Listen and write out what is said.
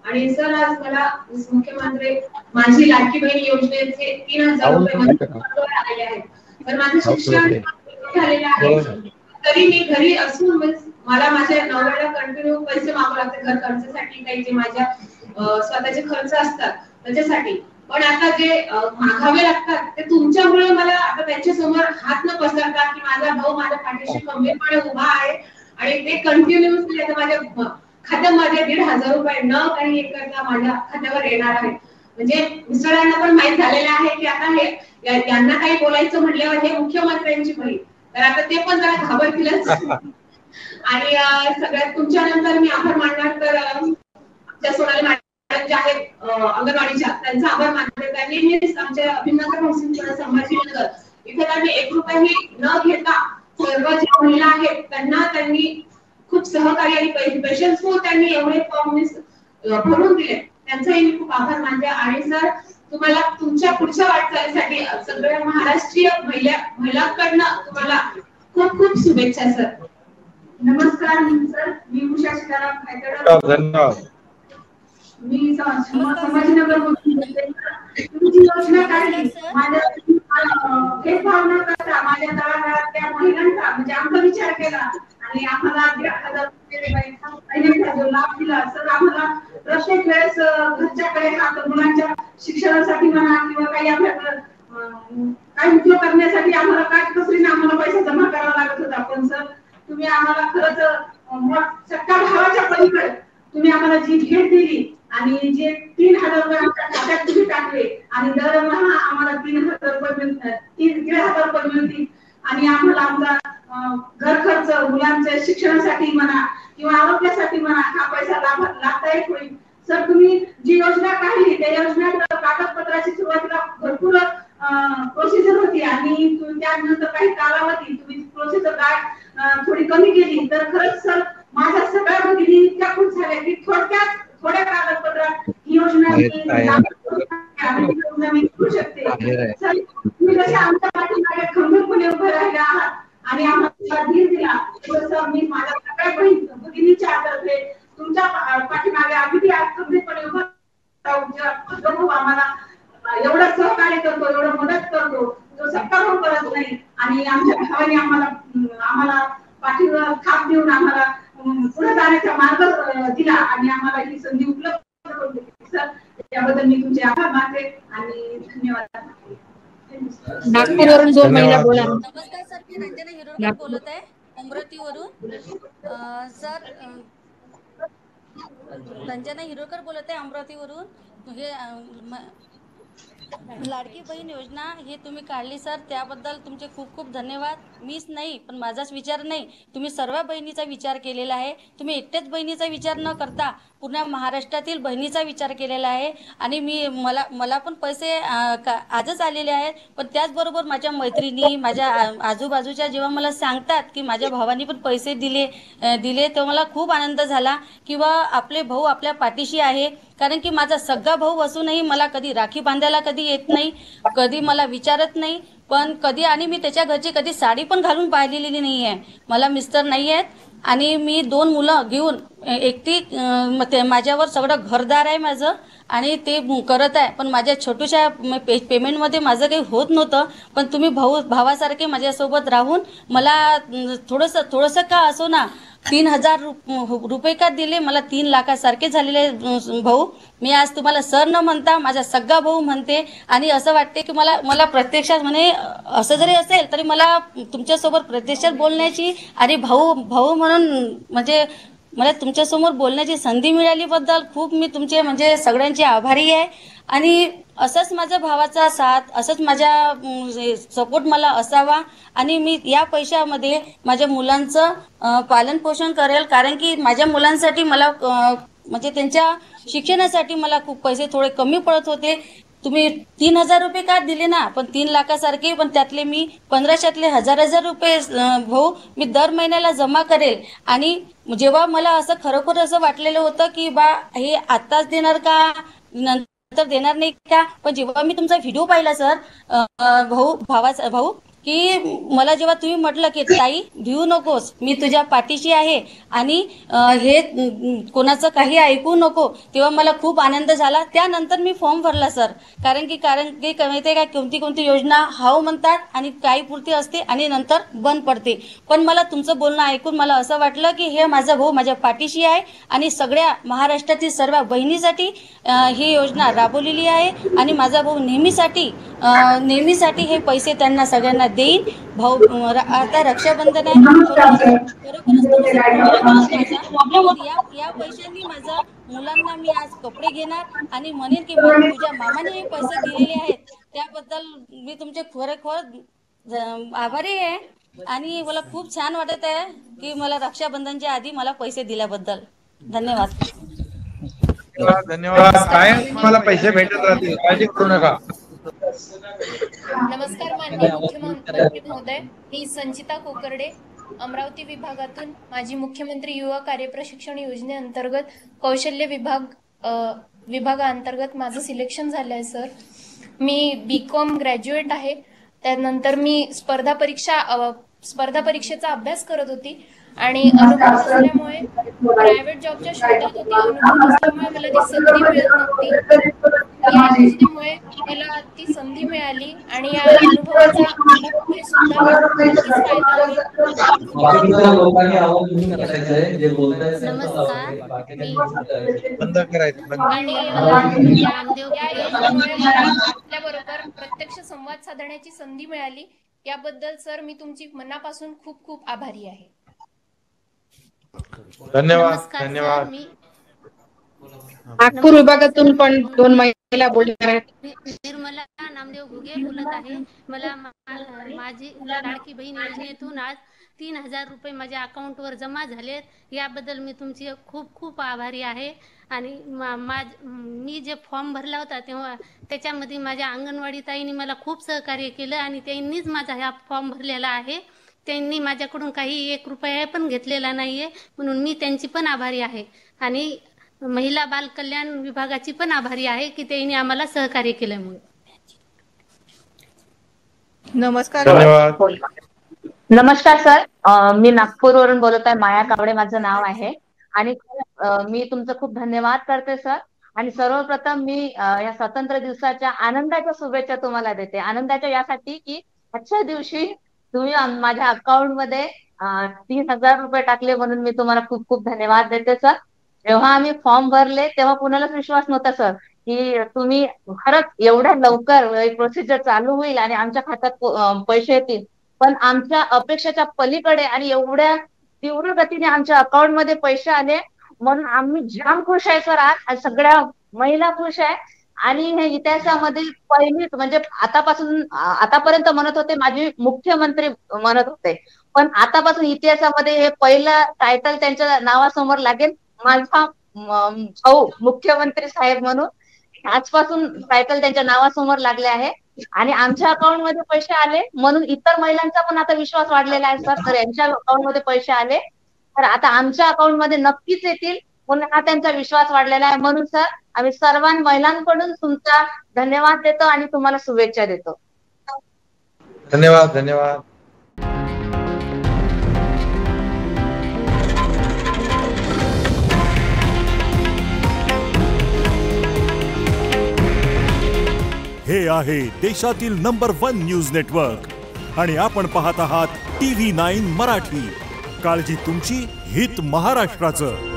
आणि सर आज मला मुख्यमंत्री माझी लाडकी बहीण योजनेचे 3000 रुपये मंजूर आलेले आहेत. तर माझं शिक्षण झालेलं आहे, तरी मी घरी असून मला माझ्या नवऱ्याला कंटिन्यू पैसे मागावे लागते घर खर्चासाठी, काही जे माझ्या स्वतःचे खर्च असतात त्याच्यासाठी. पण आता जे मागावे लागतात ते तुमच्यामुळे मला आता त्यांच्या समोर हात न पसरता की माझा भाऊ माझ्या पाठीशी खंबीरपणे उभा आहे आणि ते कंटिन्यूअसली आता माझ्या खात्यामध्ये 1500 रुपये न काही एक करता माझ्या खात्यावर येणार आहे. म्हणजे मिस्टरांना पण माहित झालेलं आहे की आता हे यांना काही बोलायचं म्हटल्यावर हे मुख्यमंत्र्यांची बहीण, तर आता ते पण जरा घाबरतीलच. आणि सगळ्यात तुमच्या नंतर मी आभार मानणार तर आमच्या सोनाली मॅडम ज्या आहेत अंगणवाडीच्या, त्यांचा आभार मानते. त्यांनी आमच्या अभिनंदन मुस्लिम संभाजीनगर इथे त्यांनी 1 रुपयाही न घेता सर्व ज्या महिला आहेत त्यांनी खूप सहकार्य आणि पेशन्सफुल त्यांनी एवढे फॉर्म भरून दिले, त्यांचाही मी खूप आभार मानते. आणि सर तुम्हाला तुमच्या पुढच्या वाटचालीसाठी सगळ्या महाराष्ट्रीय महिलांकडनं तुम्हाला खूप खूप शुभेच्छा सर. नमस्कार सर, मी उषा सीताराम कायतडे. धन्यवाद. मी संभाजीनगर मधून तुमची योजना काढली, माझ्या भेदभाव न करता माझ्या तळागाळातल्या महिलांचा म्हणजे आमचा विचार केला आणि आम्हाला 1500 रुपये जो लाभ दिला. सर आम्हाला प्रत्येक वेळेस घरच्याकडे हात मुलांच्या शिक्षणासाठी म्हणा किंवा काही आपल्याकडे काही उपयोग करण्यासाठी आम्हाला काटकसरीने आम्हाला पैसा जमा करावा लागत होता. पण सर तुम्ही आम्हाला खरंच सक्का भावाच्या पलीकडे तुम्ही आम्हाला जी भेट दिली आणि जे 3000 रुपये आमच्या खात्यात तुम्ही टाकले आणि दरमहा आम्हाला 3000 रुपये मिळतात, 3000 रुपये मिळतील आणि आम्हाला आमचा घर खर्च मुलांच्या शिक्षणासाठी म्हणा किंवा आरोग्यासाठी म्हणा हा पैसा लाभदायक होईल. सर तुम्ही जी योजना काढली त्या योजनेत कागदपत्राची सुरुवातीला भरपूर प्रोसिजर होती आणि त्यानंतर काही कालावधी तुम्ही प्रोसिजर थोडी कमी केली. तर खरंच सर माझ्या सगळ्या भगिनी इतक्या खुश झाल्या की थोड्या कागदपत्रात ही योजना मी करू शकते. सर तुम्ही जसे आमच्या पाठीमागे खंबीरपणे उभे राहिले आहात आणि आम्हाला धीर दिला, तसं मी माझ्या सगळ्या भगिनीच्या तर्फे तुमच्या पाठीमागे अगदी खंबीरपणे उभं राहून आम्हाला एवढं सहकार्य करतो, एवढं मदत करतो, तो सक्का भाऊ करत नाही आणि आमच्या भावाने आम्हाला पाठीवर थाप देऊन आम्हाला पुढे जाण्याचा मार्ग दिला आणि आम्हाला ही संधी उपलब्ध करून दिली. सर त्याबद्दल मी तुमचे आभार मानते आणि धन्यवाद. नागपूरवरून 2 महिला बोला. नमस्कार सर, मी रंजना हिरोडकर बोलत आहे अमरावतीवरून. सर रंजना हिरोडकर बोलत आहे अमरावतीवरून. हे लाडकी बहीण योजना हे तुम्ही काढली सर, त्याबद्दल तुमचे खूप खूप धन्यवाद. मीच नाही पण माझाच विचार नाही, तुम्ही सर्व बहिणीचा विचार केलेला आहे. तुम्ही एकट्याच बहिणीचा विचार न करता पूर्ण महाराष्ट्रातील बहिणीचा विचार केलेला आहे. आणि मला पण पैसे आजच आलेले आहेत, पण त्याचबरोबर माझ्या मैत्रिणी माझ्या आजूबाजूच्या जेव्हा मला सांगतात की माझ्या भावानी पण पैसे दिले तेव्हा मला खूप आनंद झाला किंवा आपले भाऊ आपल्या पाठीशी आहे. कारण की माझा सगळा भाऊ असूनही मला कधी राखी बांधायला कधी येत नाही, कधी मला विचारत नाही, पण कधी आणि मी त्याच्या घरची कधी साडी पण घालून पाहिलेली नाही आहे. मला मिस्टर नाही आहेत आणि मी 2 मुलं घेऊन एकटी माझ्यावर सगळं घरदार आहे माझं आणि ते करत आहे. पण माझ्या छोट्याशा पेमेंटमध्ये माझं काही होत नव्हतं, पण तुम्ही भावासारखे माझ्यासोबत राहून मला थोडंसं का असो ना 3000 रुपये का दिले, मला 3 लाखासारखे झालेले भाऊ. मी आज तुम्हाला सर न म्हणता माझा सगळा भाऊ म्हणते आणि असं वाटते की मला प्रत्यक्षात म्हणे असं जरी असेल तरी मला तुमच्यासोबत प्रत्यक्षात बोलण्याची आणि भाऊ म्हणून म्हणजे मला तुमच्यासमोर बोलण्याची संधी मिळालीबद्दल खूप मी तुमचे म्हणजे सगळ्यांची आभारी आहे. आणि असंच माझ्या भावाचा साथ, असंच माझ्या सपोर्ट मला असावा आणि मी या पैशामध्ये माझ्या मुलांचं पालन पोषण करेल. कारण की माझ्या मुलांसाठी मला म्हणजे त्यांच्या शिक्षणासाठी मला खूप पैसे थोडे कमी पडत होते. तुम्ही 3000 रुपये का दिले ना, पण 3 लाखासारखे, पण त्यातले मी 1500तले 1000 रुपये भाऊ मी दर महिन्याला जमा करेल. आणि जेव्हा मला असं खरोखर असं वाटलेलं होतं की बा हे आत्ताच देणार का नंतर देणार नाही का, पण जेव्हा मी तुमचा व्हिडिओ पाहिला सर भाऊ की मला जेव्हा तुम्ही म्हटलं की ताई भिवू नकोस, मी तुझ्या पाठीशी आहे आणि हे कोणाचं काही ऐकू नको, तेव्हा मला खूप आनंद झाला. त्यानंतर मी फॉर्म भरला सर. कारण की माहिती आहे का, कोणती योजना हाव म्हणतात आणि काही पुरती असते आणि नंतर बंद पडते. पण मला तुमचं बोलणं ऐकून मला असं वाटलं की हे माझा भाऊ माझ्या पाठीशी आहे आणि सगळ्या महाराष्ट्रातील सर्व बहिणीसाठी ही योजना राबवलेली आहे आणि माझा भाऊ नेहमीसाठी हे पैसे त्यांना सगळ्यांना देईन. भाऊ आता रक्षाबंधन आहे, या पैशांनी माझ्या मुलांना मी आज कपडे घेणार आणि म्हणेन की तुझ्या मामाने हे पैसे दिलेले आहेत, त्याबद्दल मी तुमचे खरोखर आभारी आहे. आणि मला खूप छान वाटत आहे की मला रक्षाबंधनच्या आधी मला पैसे दिल्याबद्दल धन्यवाद. धन्यवाद. काय मला पैसे भेटत राहतील, काळजी करू नका. नमस्कार माननीय मुख्यमंत्री महोदय, मी संचिता कोकर्डे, अमरावती विभागातून माजी मुख्यमंत्री युवा कार्य प्रशिक्षण योजनेअंतर्गत कौशल्य विभागाअंतर्गत माझं सिलेक्शन झालं आहे सर. मी BCom ग्रॅज्युएट आहे. त्यानंतर मी स्पर्धा परीक्षेचा अभ्यास करत होती आणि अनुभव नसल्यामुळे प्रायव्हेट जॉबच्या शोधात होती. अनुभव नसल्यामुळे मला ती संधी मिळत नव्हती. या योजनेमुळे मला ती संधी मिळाली आणि या अनुभवाचा मला पुढे सुद्धा नक्कीच फायदा होईल. आणि या योजनेमुळे मला आपल्याबरोबर प्रत्यक्ष संवाद साधण्याची संधी मिळाली. याबद्दल सर मी तुमची मनापासून खूप खूप आभारी आहे. धन्यवाद. धन्यवाद. नागपूर विभागातून पण 2 महिला बोलणार आहेत. निर्मला नामदेव घुगे बोलत आहे. मला माझी लाडकी बहीण योजनेतून आज 3000 रुपये माझ्या अकाउंटवर जमा झालेत. याबद्दल मी तुमची खूप खूप आभारी आहे. आणि मी जे फॉर्म भरला होता तेव्हा त्याच्यामध्ये माझ्या अंगणवाडी ताईंनी मला खूप सहकार्य केलं आणि त्यांनीच माझा हा फॉर्म भरलेला आहे. त्यांनी माझ्याकडून काही 1 रुपया पण घेतलेला नाहीये, म्हणून मी त्यांची पण आभारी आहे. आणि महिला बाल कल्याण विभागाची पण आभारी आहे की त्यांनी आम्हाला सहकार्य केल्यामुळे. नमस्कार सर, मी नागपूरवरून बोलत आहे. माया कावडे माझं नाव आहे. आणि मी तुमचं खूप धन्यवाद करते सर. आणि सर्वप्रथम मी या स्वातंत्र्य दिवसाच्या आनंदाच्या शुभेच्छा तुम्हाला देते. आनंदाच्या यासाठी की आजच्या दिवशी तुम्ही माझ्या अकाउंट मध्ये 3000 रुपये टाकले, म्हणून मी तुम्हाला खूप खूप धन्यवाद देते सर. जेव्हा आम्ही फॉर्म भरले तेव्हा कुणालाच विश्वास नव्हता सर की तुम्ही खरंच एवढ्या लवकर प्रोसिजर चालू होईल आणि आमच्या खात्यात पैसे येतील. पण आमच्या अपेक्षेच्या पलीकडे आणि एवढ्या तीव्र गतीने आमच्या अकाउंट मध्ये पैसे आले, म्हणून आम्ही जाम खुश आहे सर. आज सगळ्या महिला खुश आहे. आणि हे इतिहासामध्ये पहिलीच, म्हणजे आतापर्यंत म्हणत होते माझी मुख्यमंत्री म्हणत होते, पण आतापासून इतिहासामध्ये हे पहिलं टायटल त्यांच्या नावासमोर लागेल, माझा भाऊ मुख्यमंत्री साहेब म्हणून. आजपासून टायटल त्यांच्या नावासमोर लागले आहे. आणि आमच्या अकाउंट मध्ये पैसे आले म्हणून इतर महिलांचा पण आता विश्वास वाढलेला आहे सर. तर यांच्या अकाउंट मध्ये पैसे आले तर आता आमच्या अकाउंट मध्ये नक्कीच येतील, म्हणून हा त्यांचा विश्वास वाढलेला आहे. म्हणून सर आम्ही सर्व महिलांकडून तुमचा धन्यवाद देतो आणि तुम्हाला शुभेच्छा देतो. धन्यवाद. धन्यवाद. हे आहे देशातील नंबर 1 न्यूज नेटवर्क आणि आपण पाहत आहात TV9 मराठी. काळजी तुमची, हित महाराष्ट्राचं.